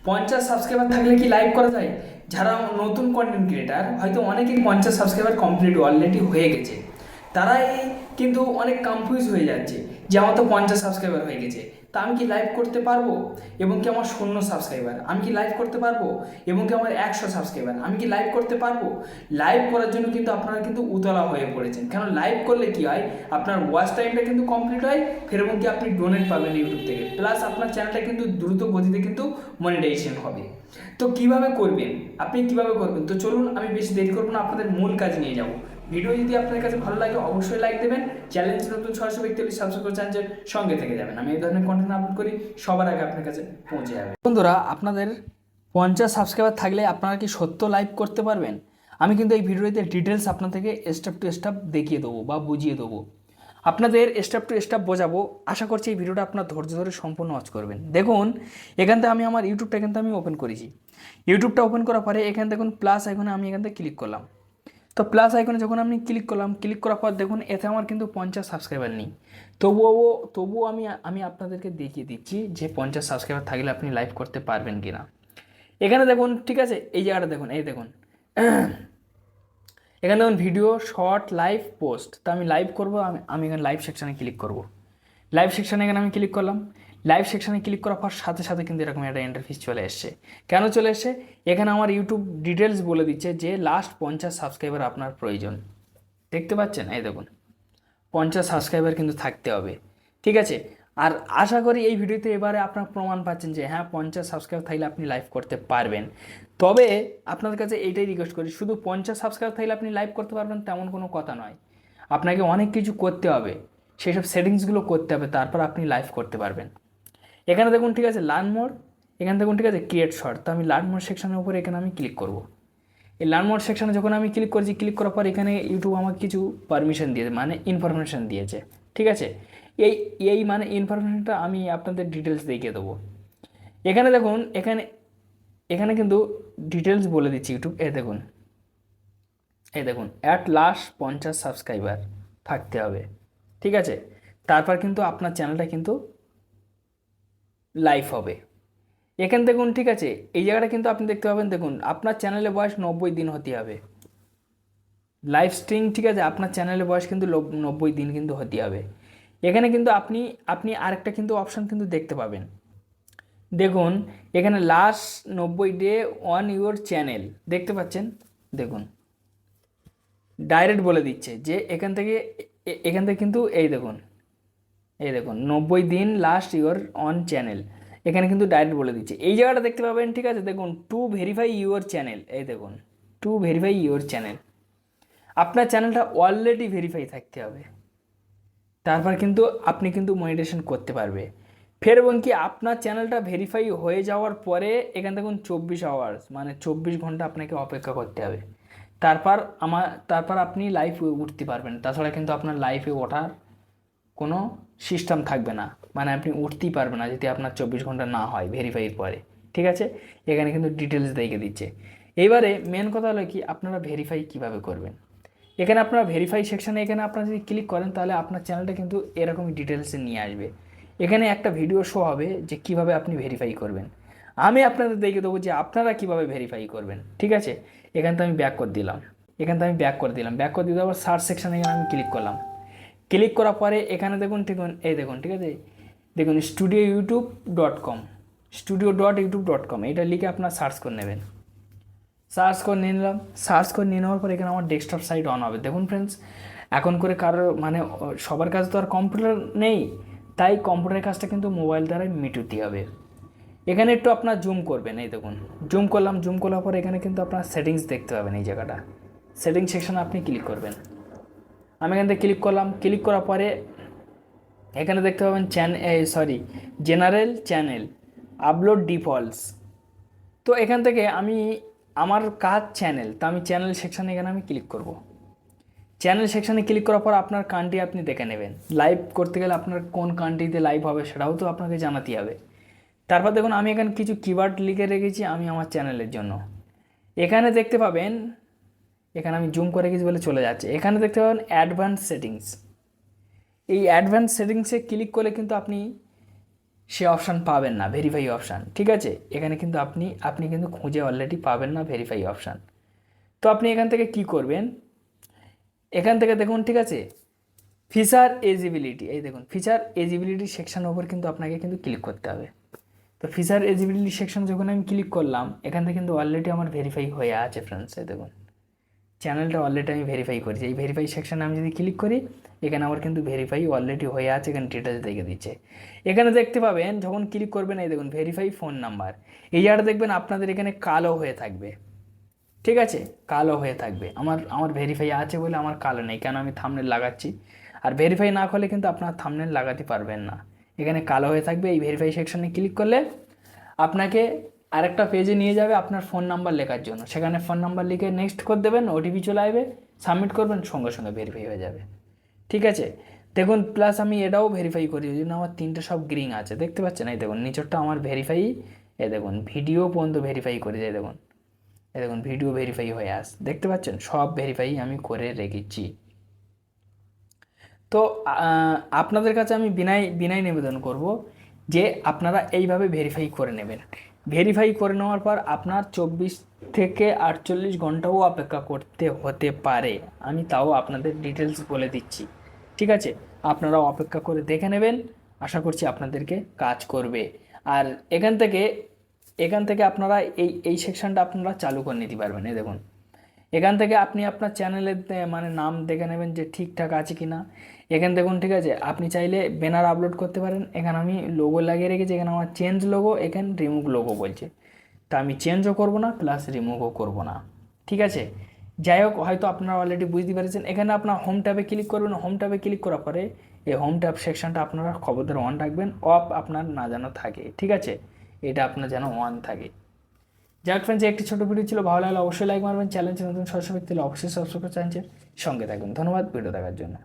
50 subscriber থাকলে কি live করা যায়? যারা নতুন কন্টেন্ট ক্রিয়েটার, হয়তো অনেকেই 50 সাবস্ক্রাইবার কমপ্লিট অলরেডি হয়ে গেছে, তারাই কিন্তু অনেক কনফিউজ হয়ে যাচ্ছে যে আমার তো 50 সাবস্ক্রাইবার হয়ে গেছে, তা আমি কি লাইভ করতে পারবো? এবং কি আমার 0 সাবস্ক্রাইবার আমি কি লাইভ করতে পারবো? এবং কি আমার 100 সাবস্ক্রাইবার আমি কি লাইভ করতে পারবো? লাইভ করার জন্য কিন্তু আপনারা কিন্তু উতলা হয়ে পড়েছেন, কারণ লাইভ করলে কি হয়, আপনার ওয়াচ টাইমটা কিন্তু কমপ্লিট হয়, ফের এবং কি আপনি ডোনেট পাবেন ইউটিউব থেকে, প্লাস আপনার চ্যানেলটা কিন্তু দ্রুত গতিতে কিন্তু মনিটাইজেশন হবে। তো কিভাবে করবেন, আপনি কিভাবে করবেন? তো চলুন, আমি বেশি দেরি করবো না, আপনাদের মূল কাজ নিয়ে যাব। ভিডিও যদি আপনার কাছে ভালো লাগে অবশ্যই লাইক দেবেন, চ্যালেঞ্জ নতুন সরাসরি ব্যক্তি সাবস্ক্রাইব করে চ্যানেলের সঙ্গে থেকে যাবেন। আমি এই ধরনের কন্টেন্ট আপলোড করি, সবার আগে আপনার কাছে পৌঁছে যাবে। বন্ধুরা, আপনাদের 50 সাবস্ক্রাইবার থাকলে আপনারা কি সত্য লাইভ করতে পারবেন? আমি কিন্তু এই ভিডিওতে ডিটেলস আপনার থেকে স্টেপ টু স্টেপ দেখিয়ে দেবো বা বুঝিয়ে দেবো, আপনাদের স্টেপ টু স্টেপ বোঝাবো। আশা করছি এই ভিডিওটা আপনার ধৈর্য ধরে সম্পূর্ণ ওয়াচ করবেন। দেখুন, এখান থেকে আমি আমার ইউটিউবটা কিন্তু আমি ওপেন করেছি। ইউটিউবটা ওপেন করার পরে এখানে দেখুন প্লাস আইকনে আমি এখান থেকে ক্লিক করলাম। তো প্লাস আইকনে যখন আমি ক্লিক করলাম, ক্লিক করার পর দেখুন এতে আমার কিন্তু 50 সাবস্ক্রাইবার নেই। তবুও আমি আপনাদেরকে দেখিয়ে দিচ্ছি যে 50 সাবস্ক্রাইবার থাকলে আপনি লাইভ করতে পারবেন কি না। এখানে দেখুন, ঠিক আছে, এই জায়গাটা দেখুন, এই দেখুন এখানে দেখুন ভিডিও, শর্ট, লাইভ, পোস্ট। তো আমি লাইভ করবো, আমি এখানে লাইভ সেকশানে ক্লিক করব। লাইভ সেকশানে এখানে আমি ক্লিক করলাম। লাইভ সেকশানে ক্লিক করার পর সাথে সাথে কিন্তু এরকম একটা ইন্টারফেস চলে এসছে। কেন চলে এসছে? এখানে আমার ইউটিউব ডিটেলস বলে দিচ্ছে যে লাস্ট 50 সাবস্ক্রাইবার আপনার প্রয়োজন। দেখতে পাচ্ছেন, এই দেখুন 50 সাবস্ক্রাইবার কিন্তু থাকতে হবে, ঠিক আছে। আর আশা করি এই ভিডিওতে এবারে আপনারা প্রমাণ পাচ্ছেন যে হ্যাঁ, 50 সাবস্ক্রাইবার থাকলে আপনি লাইভ করতে পারবেন। তবে আপনাদের কাছে এইটাই রিকোয়েস্ট করি, শুধু 50 সাবস্ক্রাইবার থাকলে আপনি লাইভ করতে পারবেন তেমন কোনো কথা নয়। আপনাকে অনেক কিছু করতে হবে, সেই সব সেটিংসগুলো করতে হবে, তারপর আপনি লাইভ করতে পারবেন। এখানে দেখুন, ঠিক আছে, লার্ন মোর। এখানে দেখুন, ঠিক আছে, ক্রিয়েট শর্ট। তো আমি লার্ন মোর সেকশনের উপরে এখানে আমি ক্লিক করব। এই লার্ন মোর সেকশনে যখন আমি ক্লিক করছি, ক্লিক করার পর এখানে ইউটিউব আমাকে কিছু পারমিশন দিয়েছে, মানে ইনফরমেশান দিয়েছে, ঠিক আছে। এই এই মানে ইনফরমেশনটা আমি আপনাদের ডিটেলস দেখিয়ে দেবো। এখানে দেখুন, এখানে এখানে কিন্তু ডিটেলস বলে দিচ্ছি ইউটিউব। এই দেখুন অ্যাট লাস্ট 50 সাবস্ক্রাইবার থাকতে হবে, ঠিক আছে। তারপর কিন্তু আপনার চ্যানেলটা কিন্তু লাইভ হবে। এখানে দেখুন, ঠিক আছে, এই জায়গাটা কিন্তু আপনি দেখতে পাবেন, দেখুন আপনার চ্যানেলের বয়স 90 দিন হতে হবে লাইভ স্ট্রিম, ঠিক আছে। আপনার চ্যানেলের বয়স কিন্তু 90 দিন কিন্তু হতে হবে। এখানে কিন্তু আপনি আপনি আরেকটা কিন্তু অপশান কিন্তু দেখতে পাবেন। দেখুন এখানে last 90 day on your channel, দেখতে পাচ্ছেন। দেখুন ডাইরেক্ট বলে দিচ্ছে যে এখান থেকে কিন্তু এই দেখুন 90 দিন লাস্ট ইউর অন চ্যানেল, এখানে কিন্তু ডাইরেক্ট বলে দিচ্ছে। এই জায়গাটা দেখতে পাবেন, ঠিক আছে। দেখুন টু ভেরিফাই ইউর চ্যানেল, এই দেখুন টু ভেরিফাই ইউর চ্যানেল, আপনার চ্যানেলটা অলরেডি ভেরিফাই থাকতে হবে, তারপর কিন্তু আপনি কিন্তু মনিটাইজেশন করতে পারবে। ফের এবং কি আপনার চ্যানেলটা ভেরিফাই হয়ে যাওয়ার পরে এখানে দেখুন 24 আওয়ার্স, মানে 24 ঘন্টা আপনাকে অপেক্ষা করতে হবে। তারপর আপনি লাইভে উঠতে পারবেন। তাছাড়া কিন্তু আপনার লাইভে ওঠার কোনো সিস্টেম থাকবে না, মানে আপনি উঠতেই পারবেন না যদি আপনার 24 ঘন্টা না হয় ভেরিফাইয়ের পরে, ঠিক আছে। এখানে কিন্তু ডিটেলস দেখে দিচ্ছে। এইবারে মেন কথা হলো কি, আপনারা ভেরিফাই কিভাবে করবেন। এখানে আপনারা ভেরিফাই সেকশানে এখানে আপনারা যদি ক্লিক করেন, তাহলে আপনার চ্যানেলটা কিন্তু এরকমই ডিটেলসে নিয়ে আসবে। এখানে একটা ভিডিও শো হবে যে কিভাবে আপনি ভেরিফাই করবেন। আমি আপনাদের দেখে দেবো যে আপনারা কিভাবে ভেরিফাই করবেন, ঠিক আছে। এখান থেকে আমি ব্যাক করে দিলাম, ব্যাক করে দিয়ে দেওয়ার সার্চ সেকশানে এখানে আমি ক্লিক করলাম। ক্লিক করার পরে এখানে দেখুন, দেখুন, ঠিক আছে, দেখুন studio.youtube.com, studio.youtube.com, এটা লিখে আপনার সার্চ করে নেবেন। সার্চ করে নিয়ে নিলাম। সার্চ করে নিয়ে নেওয়ার পর এখানে আমার ডেস্কটপ সাইট অন হবে। দেখুন ফ্রেন্ডস, এখন করে কারোর মানে সবার কাছে তো আর কম্পিউটার নেই, তাই কম্পিউটারের কাজটা কিন্তু মোবাইল দ্বারাই মিটাতে হবে। এখানে একটু আপনার জুম করবেন, এই দেখুন জুম করলাম। জুম করার পর এখানে কিন্তু আপনার সেটিংস দেখতে পাবেন, এই জায়গাটা সেটিংস সেকশনে আপনি ক্লিক করবেন। আমি এখান থেকে ক্লিক করলাম। ক্লিক করার পরে এখানে দেখতে পাবেন জেনারেল চ্যানেল, আপলোড ডিফল্টস। তো এখান থেকে আমার কাজ চ্যানেল, তো আমি চ্যানেল সেকশানে এখানে আমি ক্লিক করব। চ্যানেল সেকশানে ক্লিক করার পর আপনার কান্ট্রি আপনি দেখে নেবেন। লাইভ করতে গেলে আপনার কোন কান্ট্রিতে লাইভ হবে সেটাও তো আপনাকে জানাতে হবে। তারপর দেখুন আমি এখানে কিছু কিওয়ার্ড লিখে রেখেছি আমি আমার চ্যানেলের জন্য। এখানে দেখতে পাবেন, এখানে আমি জুম করে রেখেছি বলে চলে যাচ্ছে। এখানে দেখতে পাবেন অ্যাডভান্স সেটিংস। এই অ্যাডভান্স সেটিংসে ক্লিক করলে কিন্তু আপনি সে অপশান পাবেন না, ভেরিফাই অপশান, ঠিক আছে। এখানে কিন্তু আপনি কিন্তু খুঁজে অলরেডি পাবেন না ভেরিফাই অপশান। তো আপনি এখান থেকে কি করবেন, এখান থেকে দেখুন, ঠিক আছে, ফিচার এজিবিলিটি, এই দেখুন ফিচার এজিবিলিটি সেকশনের উপর কিন্তু আপনাকে কিন্তু ক্লিক করতে হবে। তো ফিচার এজিবিলিটি সেকশন যখন আমি ক্লিক করলাম, এখান থেকে কিন্তু অলরেডি আমার ভেরিফাই হয়ে আছে ফ্রেন্ডস। এই দেখুন চ্যানেলটা অলরেডি আমি ভেরিফাই করেছি। এই ভেরিফাই সেকশানে আমি যদি ক্লিক করি, এখানে আমার কিন্তু ভেরিফাই অলরেডি হয়ে আছে, এখানে ডিটেলস দেখে দিচ্ছে। এখানে দেখতে পাবেন যখন ক্লিক করবেন, এই দেখুন ভেরিফাই ফোন নাম্বার, এই জায়গাটা দেখবেন আপনাদের এখানে কালো হয়ে থাকবে, ঠিক আছে, কালো হয়ে থাকবে। আমার ভেরিফাই আছে বলে আমার কালো নেই, কেন আমি থাম্বনেল লাগাচ্ছি। আর ভেরিফাই না করলে কিন্তু আপনার থাম্বনেল লাগাতে পারবেন না, এখানে কালো হয়ে থাকবে। এই ভেরিফাই সেকশনে ক্লিক করলে আপনাকে আরেকটা পেজে নিয়ে যাবে আপনার ফোন নাম্বার লেখার জন্য, সেখানে ফোন নাম্বার লিখে নেক্সট করে দেবেন, ওটিপি চলে আসবে, সাবমিট করবেন, সঙ্গে সঙ্গে ভেরিফাই হয়ে যাবে, ঠিক আছে। দেখুন প্লাস আমি এটাও ভেরিফাই করি, ওই জন্য আমার 3টে সব গ্রিন আছে, দেখতে পাচ্ছেন। এই দেখুন নিচরটা আমার ভেরিফাই, এই দেখুন ভিডিও পর্যন্ত ভেরিফাই করে যায়, দেখুন এই দেখুন ভিডিও ভেরিফাই হয়ে দেখতে পাচ্ছেন, সব ভেরিফাই আমি করে রেখেছি। তো আপনাদের কাছে আমি বিনয় বিনয় নিবেদন করব যে আপনারা এইভাবে ভেরিফাই করে নেবেন। ভেরিফাই করে নেওয়ার পর আপনার 24 থেকে 48 ঘন্টাও অপেক্ষা করতে হতে পারে, আমি তাও আপনাদের ডিটেলস বলে দিচ্ছি, ঠিক আছে। আপনারা অপেক্ষা করে দেখে নেবেন, আশা করছি আপনাদেরকে কাজ করবে। আর এখান থেকে আপনারা এই সেকশনটা আপনারা চালু করে নিতে পারবেন। এই দেখুন এখান থেকে আপনি আপনার চ্যানেলের মানে নাম দেখে নেবেন যে ঠিকঠাক আছে কি না। এখানে দেখুন, ঠিক আছে, আপনি চাইলে ব্যানার আপলোড করতে পারেন। এখানে আমি লোগো লাগিয়ে রেখেছি, এখানে আমার চেঞ্জ লোগো, এখানে রিমুভ লোগো বলছে, তা আমি চেঞ্জও করবো না প্লাস রিমুভও করবো না, ঠিক আছে। যাই হোক, হয়তো আপনারা অলরেডি বুঝতে পেরেছেন। এখানে আপনার হোম ট্যাবে ক্লিক করবেন, হোম ট্যাবে ক্লিক করার পরে এই হোম ট্যাব সেকশনটা আপনারা খবরদার অন রাখবেন, অফ আপনার না যেন থাকে, ঠিক আছে, এটা আপনার যেন অন থাকে। যাক ফ্রেন্ডস, একটি ছোটো ভিডিও ছিল, ভালো লাগলে অবশ্যই লাইক মারবেন, চ্যানেল নতুন সদস্য ব্যক্তি হলে অবশ্যই সাবস্ক্রাইব করে চ্যানেলের সঙ্গে থাকবেন। ধন্যবাদ ভিডিও দেখার জন্য।